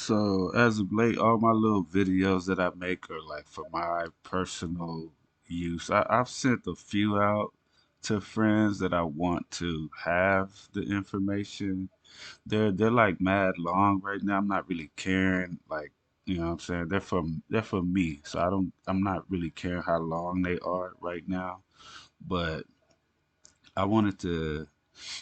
So as of late, all my little videos that I make are like for my personal use. I've sent a few out to friends that I want to have the information. They're like mad long right now. I'm not really caring, like, you know what I'm saying? They're for me. So I'm not really caring how long they are right now. But I wanted to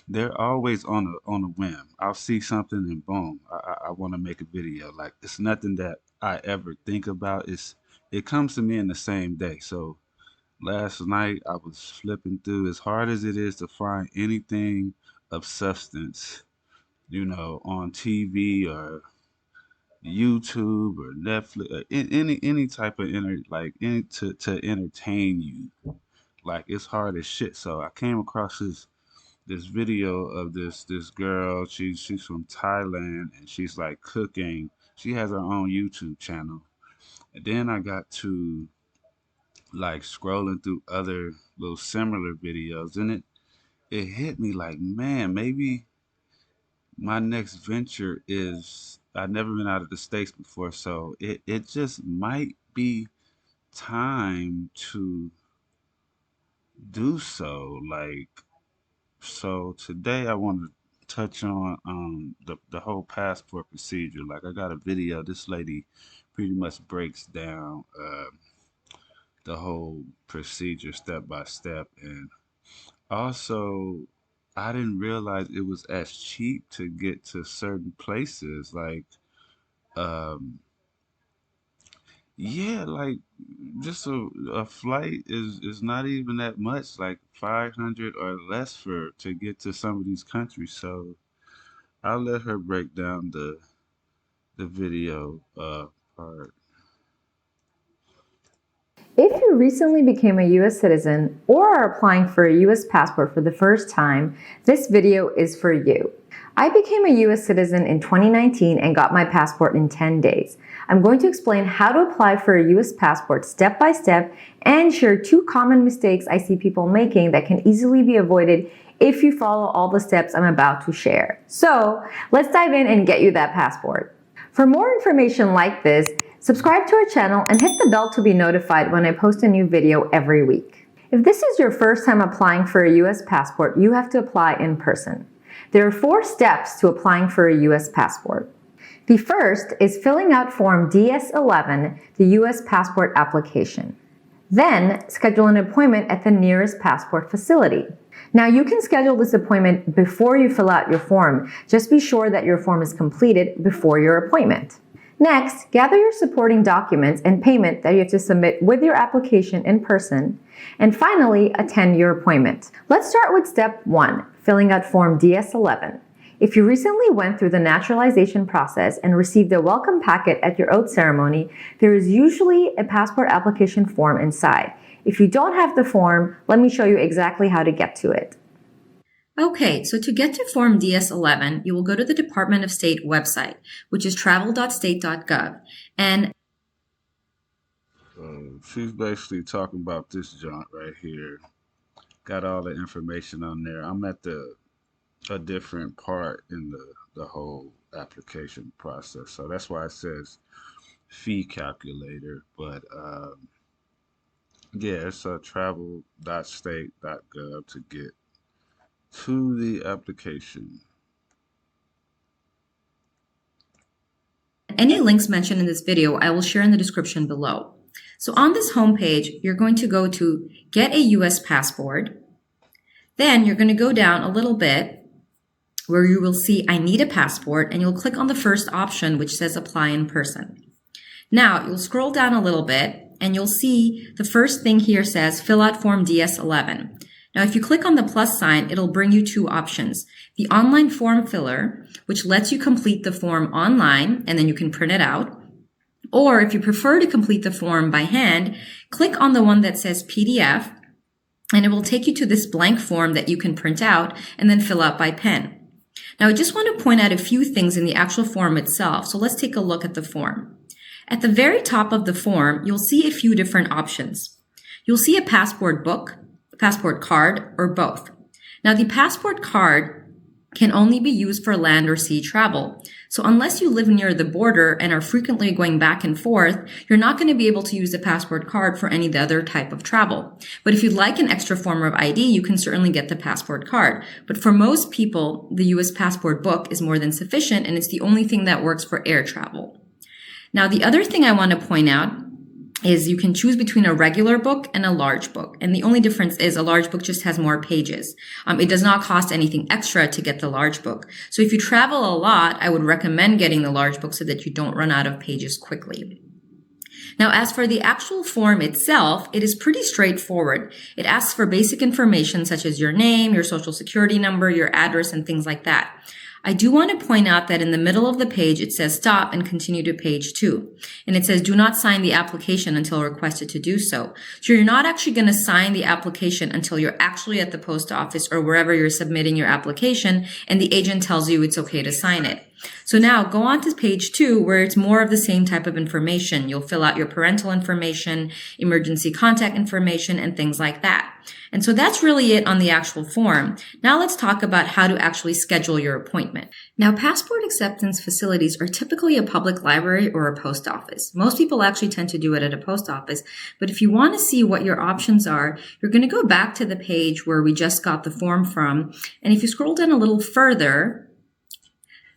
they're always on a whim. I'll see something and boom, I want to make a video. Like it's nothing that I ever think about. It comes to me in the same day. So last night I was flipping through. As hard as it is to find anything of substance, on TV or YouTube or Netflix, or any type of to entertain you. Like it's hard as shit. So I came across this video of this girl. She's from Thailand and she's like cooking. She has her own YouTube channel. And then I got to like scrolling through other little similar videos and it hit me like, man, maybe my next venture is I've never been out of the States before, so it just might be time to do so. Like so today I want to touch on the whole passport procedure. Like I got a video. This lady pretty much breaks down the whole procedure step by step, and also I didn't realize it was as cheap to get to certain places. Like um, yeah, like just a flight is not even that much. Like 500 or less for to get to some of these countries. So I'll let her break down the video part. If you recently became a US citizen or are applying for a US passport for the first time, this video is for you. I became a US citizen in 2019 and got my passport in 10 days. I'm going to explain how to apply for a US passport step by step and share two common mistakes I see people making that can easily be avoided if you follow all the steps I'm about to share. So let's dive in and get you that passport. For more information like this, subscribe to our channel and hit the bell to be notified when I post a new video every week. If this is your first time applying for a US passport, you have to apply in person. There are 4 steps to applying for a US passport. The first is filling out Form DS-11, the US passport application. Then, schedule an appointment at the nearest passport facility. Now, you can schedule this appointment before you fill out your form. Just be sure that your form is completed before your appointment. Next, gather your supporting documents and payment that you have to submit with your application in person. And finally, attend your appointment. Let's start with step 1, filling out Form DS-11. If you recently went through the naturalization process and received a welcome packet at your oath ceremony, there is usually a passport application form inside. If you don't have the form, let me show you exactly how to get to it. Okay, so to get to Form DS-11, you will go to the Department of State website, which is travel.state.gov. And She's basically talking about this junk right here. Got all the information on there. I'm at the a different part in the whole application process, so that's why it says fee calculator. But yeah, it's travel.state.gov to get to the application. any links mentioned in this video, I will share in the description below. So on this homepage, you're going to go to Get a US Passport. Then you're going to go down a little bit where you will see I need a passport, and you'll click on the first option which says Apply in person. Now you'll scroll down a little bit and you'll see the first thing here says Fill out Form DS-11. Now if you click on the plus sign, it'll bring you 2 options. The online form filler, which lets you complete the form online and then you can print it out. Or if you prefer to complete the form by hand, click on the one that says PDF and it will take you to this blank form that you can print out and then fill out by pen. Now I just want to point out a few things in the actual form itself, so let's take a look at the form. At the very top of the form, you'll see a few different options. You'll see a passport book, a passport card, or both. Now the passport card can only be used for land or sea travel. So unless you live near the border and are frequently going back and forth, you're not going to be able to use the passport card for any other type of travel. But if you'd like an extra form of ID, you can certainly get the passport card. But for most people, the US passport book is more than sufficient, and it's the only thing that works for air travel. Now, the other thing I want to point out is you can choose between a regular book and a large book. And the only difference is a large book just has more pages. It does not cost anything extra to get the large book. So if you travel a lot, I would recommend getting the large book so that you don't run out of pages quickly. Now, as for the actual form itself, it is pretty straightforward. It asks for basic information such as your name, your social security number, your address, and things like that. I do want to point out that in the middle of the page, it says stop and continue to page 2. And it says do not sign the application until requested to do so. So you're not actually going to sign the application until you're actually at the post office or wherever you're submitting your application and the agent tells you it's okay to sign it. So now go on to page 2 where it's more of the same type of information. You'll fill out your parental information, emergency contact information, and things like that. And so that's really it on the actual form. Now let's talk about how to actually schedule your appointment. Now, passport acceptance facilities are typically a public library or a post office. Most people actually tend to do it at a post office. But if you want to see what your options are, you're going to go back to the page where we just got the form from. And if you scroll down a little further,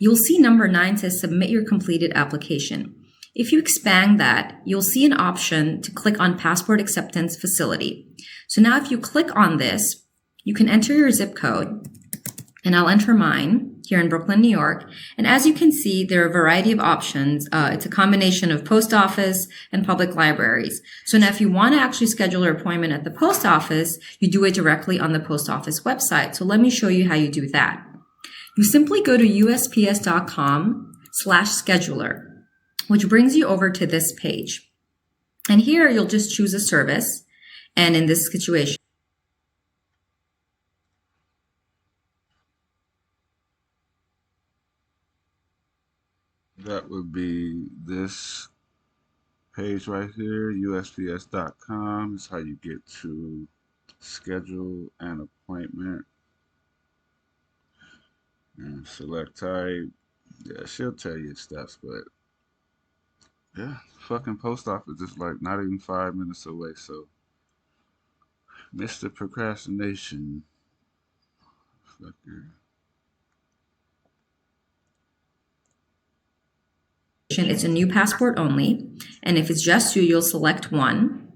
you'll see number 9 says submit your completed application. If you expand that, you'll see an option to click on passport acceptance facility. So now if you click on this, you can enter your zip code, and I'll enter mine here in Brooklyn, New York. And as you can see, there are a variety of options. It's a combination of post office and public libraries. So now if you want to actually schedule your appointment at the post office, you do it directly on the post office website. So let me show you how you do that. You simply go to usps.com/scheduler, which brings you over to this page. And here you'll just choose a service. And in this situation, that would be this page right here, USPS.com. is how you get to schedule an appointment. And select type. Yeah, she'll tell you stuff, but yeah, fucking post office is like not even 5 minutes away, so Mr. Procrastination. Fucker. it's a new passport only. And if it's just you, you'll select one.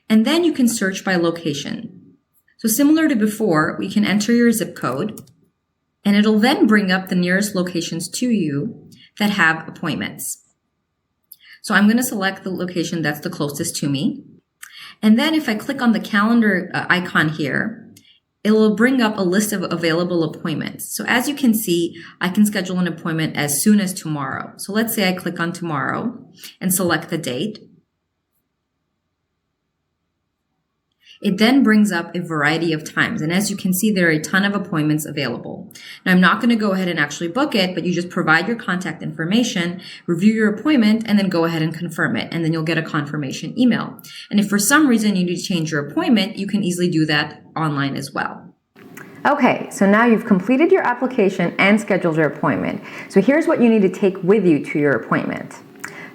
And then you can search by location. So similar to before, we can enter your zip code, and it'll then bring up the nearest locations to you that have appointments. So I'm going to select the location that's the closest to me. And then if I click on the calendar icon here, it will bring up a list of available appointments. So as you can see, I can schedule an appointment as soon as tomorrow. So let's say I click on tomorrow and select the date. It then brings up a variety of times. And as you can see, there are a ton of appointments available. Now, I'm not going to go ahead and actually book it, but you just provide your contact information, review your appointment, and then go ahead and confirm it. And then you'll get a confirmation email. And if for some reason you need to change your appointment, you can easily do that online as well. Okay, so now you've completed your application and scheduled your appointment. So here's what you need to take with you to your appointment.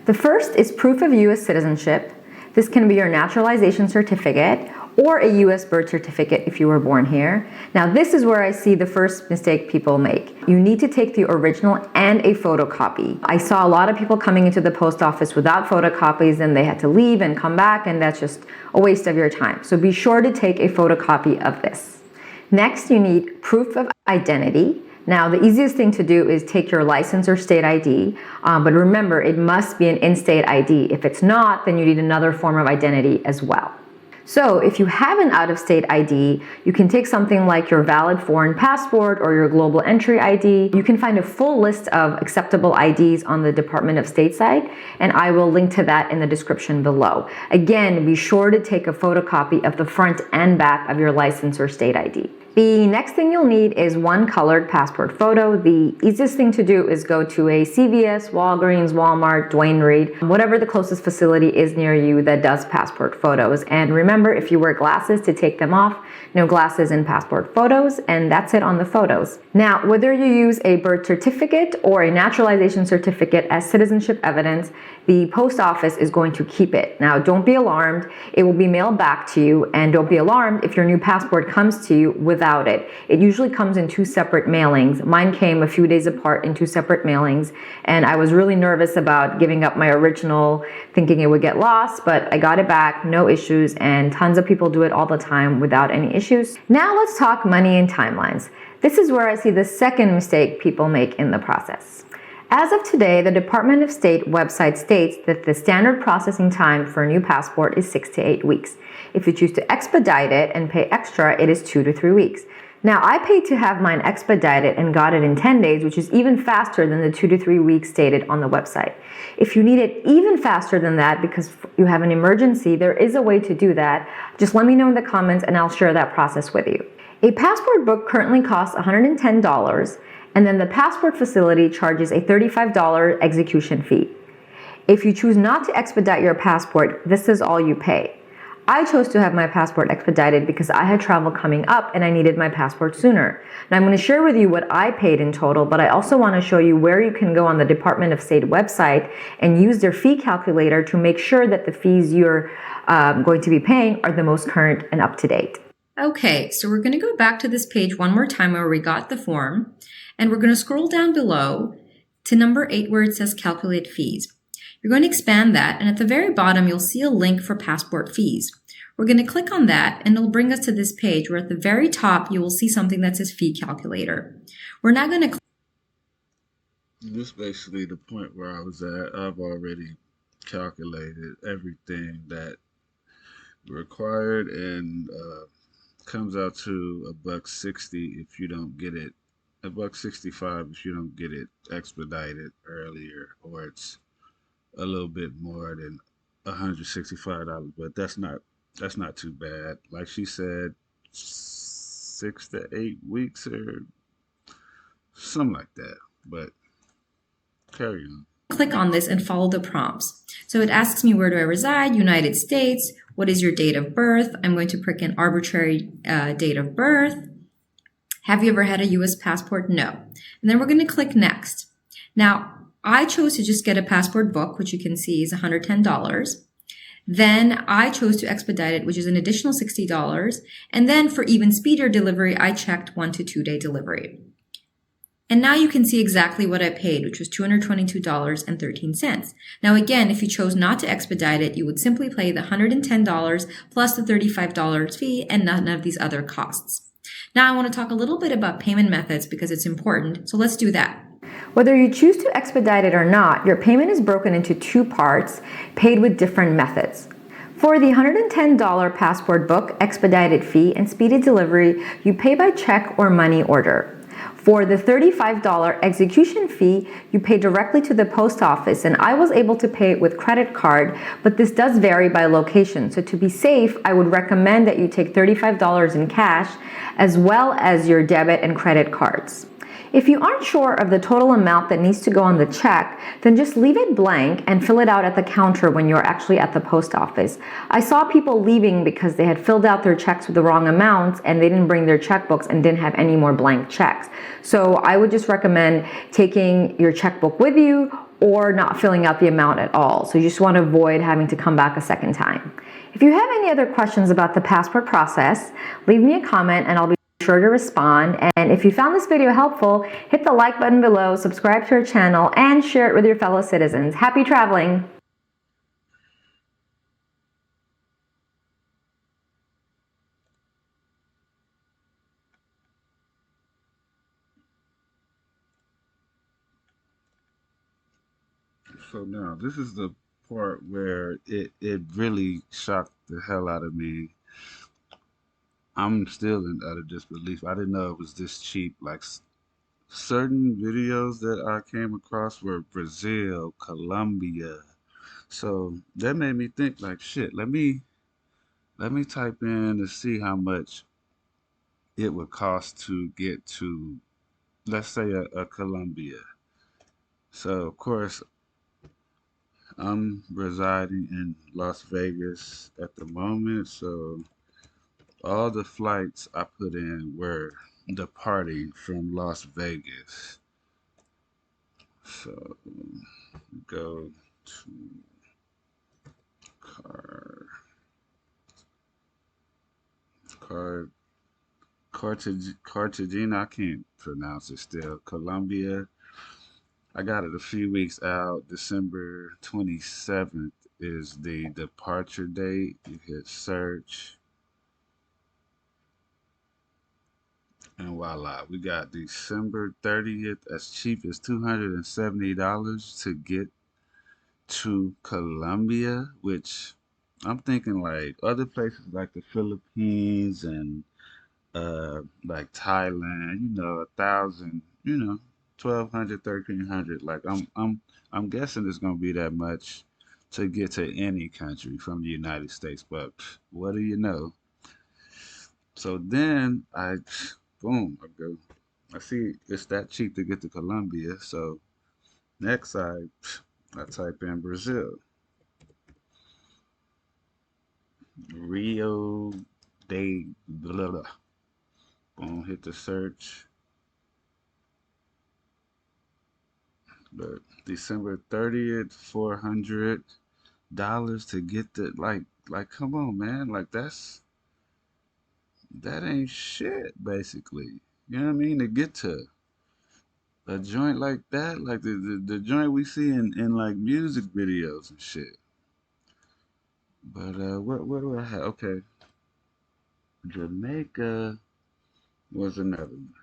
The first is proof of U.S. citizenship. This can be your naturalization certificate or a U.S. birth certificate if you were born here. Now this is where I see the first mistake people make. You need to take the original and a photocopy. I saw a lot of people coming into the post office without photocopies and they had to leave and come back, and that's just a waste of your time. So be sure to take a photocopy of this. Next, you need proof of identity. Now, the easiest thing to do is take your license or state ID, but remember, it must be an in-state ID. If it's not, then you need another form of identity as well. So if you have an out-of-state ID, you can take something like your valid foreign passport or your global entry ID. You can find a full list of acceptable IDs on the Department of State site, and I will link to that in the description below. Again, be sure to take a photocopy of the front and back of your license or state ID. The next thing you'll need is one colored passport photo. The easiest thing to do is go to a CVS, Walgreens, Walmart, Duane Reade, whatever the closest facility is near you that does passport photos. And remember, if you wear glasses, to take them off. No glasses in passport photos, and that's it on the photos. Now, whether you use a birth certificate or a naturalization certificate as citizenship evidence, the post office is going to keep it. Now, don't be alarmed. It will be mailed back to you, and don't be alarmed if your new passport comes to you without it. It usually comes in 2 separate mailings. Mine came a few days apart in 2 separate mailings, and I was really nervous about giving up my original, thinking it would get lost, but I got it back, no issues, and tons of people do it all the time without any issues. Now let's talk money and timelines. This is where I see the second mistake people make in the process. As of today, the Department of State website states that the standard processing time for a new passport is 6 to 8 weeks. If you choose to expedite it and pay extra, it is 2 to 3 weeks. Now, I paid to have mine expedited and got it in 10 days, which is even faster than the 2 to 3 weeks stated on the website. If you need it even faster than that because you have an emergency, there is a way to do that. Just let me know in the comments and I'll share that process with you. A passport book currently costs $110, and then the passport facility charges a $35 execution fee. If you choose not to expedite your passport, this is all you pay. I chose to have my passport expedited because I had travel coming up and I needed my passport sooner. Now I'm going to share with you what I paid in total, but I also want to show you where you can go on the Department of State website and use their fee calculator to make sure that the fees you're going to be paying are the most current and up to date. Okay, so we're going to go back to this page one more time where we got the form, and we're going to scroll down below to number 8 where it says calculate fees. You're going to expand that, and at the very bottom, you'll see a link for passport fees. We're going to click on that, and it'll bring us to this page where at the very top, you will see something that says fee calculator. We're now going to This is basically the point where I was at. I've already calculated everything that required, and comes out to $1.60 if you don't get it, $1.65 if you don't get it expedited earlier, or it's a little bit more than $165, but that's not too bad. Like she said, 6 to 8 weeks or something like that. But carry on. click on this and follow the prompts. So it asks me, where do I reside? United States. What is your date of birth? I'm going to pick an arbitrary date of birth. Have you ever had a US passport? No. And then we're going to click next. Now, I chose to just get a passport book, which you can see is $110. Then I chose to expedite it, which is an additional $60. And then for even speedier delivery, I checked 1 to 2 day delivery. And now you can see exactly what I paid, which was $222.13. Now again, if you chose not to expedite it, you would simply pay the $110 plus the $35 fee and none of these other costs. Now I want to talk a little bit about payment methods because it's important, so let's do that. Whether you choose to expedite it or not, your payment is broken into 2 parts, paid with different methods. For the $110 passport book, expedited fee, and speedy delivery, you pay by check or money order. For the $35 execution fee, you pay directly to the post office, and I was able to pay it with credit card, but this does vary by location. So to be safe, I would recommend that you take $35 in cash as well as your debit and credit cards. If you aren't sure of the total amount that needs to go on the check, then just leave it blank and fill it out at the counter when you're actually at the post office. I saw people leaving because they had filled out their checks with the wrong amounts and they didn't bring their checkbooks and didn't have any more blank checks. So I would just recommend taking your checkbook with you or not filling out the amount at all. So you just want to avoid having to come back a second time. If you have any other questions about the passport process, leave me a comment and I'll be sure to respond. And if you found this video helpful, hit the like button below, subscribe to our channel, and share it with your fellow citizens. Happy traveling! So now this is the part where it really shocked the hell out of me. I'm still in utter disbelief. I didn't know it was this cheap. Like certain videos that I came across were Brazil, Colombia. So that made me think like shit, let me type in to see how much it would cost to get to, let's say, a Colombia. So of course I'm residing in Las Vegas at the moment, so all the flights I put in were departing from Las Vegas. So go to car car Cartagena. I can't pronounce it still. Colombia. I got it a few weeks out. December 27th is the departure date. You hit search, and voila, we got December 30th, as cheap as $270 to get to Colombia, which I'm thinking like other places like the Philippines and like Thailand, 1,000, 1,200, 1,300. Like I'm guessing it's gonna be that much to get to any country from the United States, but what do you know? So then boom, I go. I see it's that cheap to get to Colombia. So next I type in Brazil, Rio de blah, blah. Boom, hit the search. But December 30th, $400 to get the like come on man, like that ain't shit basically. You know what I mean? To get to a joint like that, like the joint we see in like music videos and shit. But what do I have? Okay, Jamaica was another one.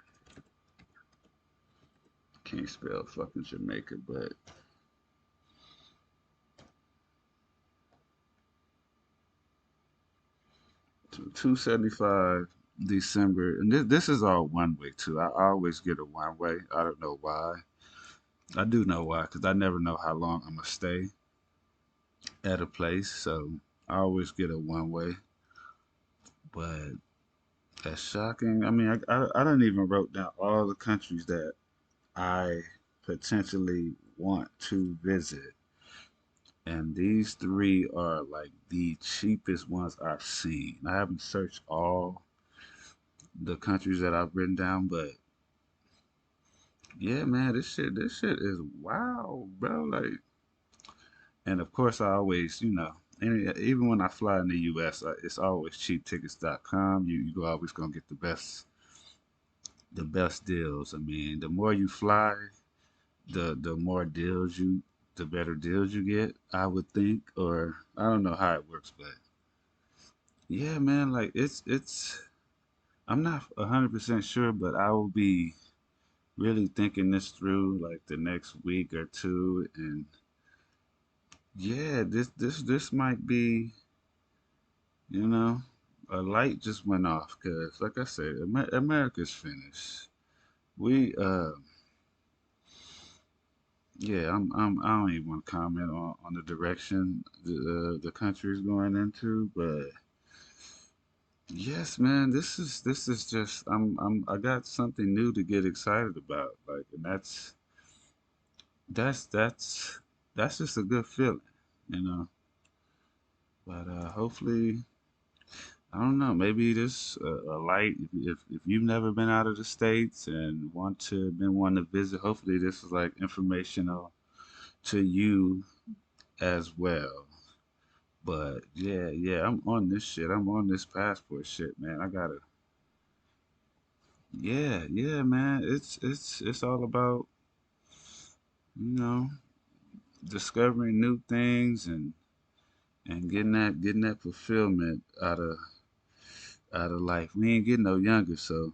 Can't spell fucking Jamaica, but 275 December, and this is all one way too. I always get a one way. I don't know why. I do know why, because I never know how long I'm gonna stay at a place, so I always get a one way. But that's shocking. I mean, I don't even wrote down all the countries that I potentially want to visit, and these three are like the cheapest ones I've seen. I haven't searched all the countries that I've written down, but yeah, man, this shit is wow, bro. Like, and of course, I always, even when I fly in the U.S., it's always cheaptickets.com. You always gonna get the best deals. I mean, the more you fly, the more deals the better deals you get. I would think, or I don't know how it works, but yeah, man, like it's. I'm not 100% sure, but I will be really thinking this through like the next week or two, and yeah, this might be, you know, a light just went off because, like I said, America's finished. We yeah, I don't even want to comment on the direction the country is going into, but yes, man, this is just I got something new to get excited about, like, and that's that's that's just a good feeling, you know. But hopefully, I don't know, maybe this a light. If you've never been out of the states and been wanting to visit, hopefully this is like informational to you as well. But yeah, yeah, I'm on this shit. I'm on this passport shit, man. I gotta. Yeah, yeah, man. It's all about, you know discovering new things and getting that fulfillment out of life. We ain't getting no younger, so